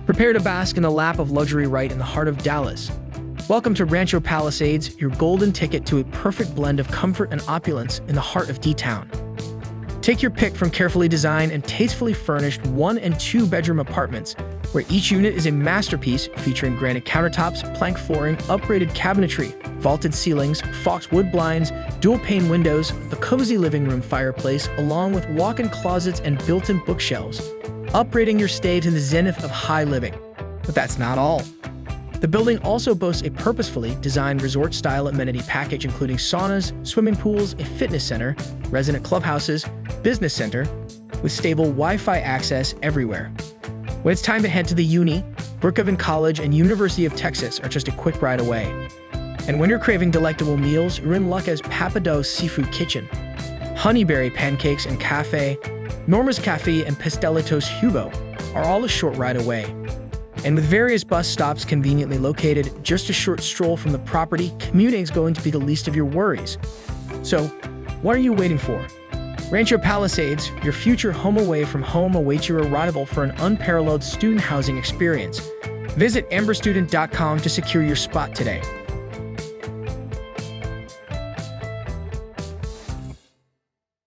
Prepare to bask in the lap of luxury right in the heart of Dallas. Welcome to Rancho Palisades, your golden ticket to a perfect blend of comfort and opulence in the heart of D-Town. Take your pick from carefully designed and tastefully furnished 1- and 2-bedroom apartments, where each unit is a masterpiece featuring granite countertops, plank flooring, upgraded cabinetry, vaulted ceilings, fox wood blinds, dual-pane windows, a cozy living room fireplace, along with walk-in closets and built-in bookshelves, upgrading your stay to the zenith of high living. But that's not all. The building also boasts a purposefully designed resort-style amenity package including saunas, swimming pools, a fitness center, resident clubhouses, business center, with stable Wi-Fi access everywhere. When it's time to head to the uni, Brookhaven College and University of Texas are just a quick ride away. And when you're craving delectable meals, you're in luck as Papado's Seafood Kitchen. Honeyberry Pancakes and Cafe, Norma's Cafe, and Pastelitos Hugo are all a short ride away. And with various bus stops conveniently located just a short stroll from the property, commuting is going to be the least of your worries. So, what are you waiting for? Rancho Palisades, your future home away from home, awaits your arrival for an unparalleled student housing experience. Visit amberstudent.com to secure your spot today.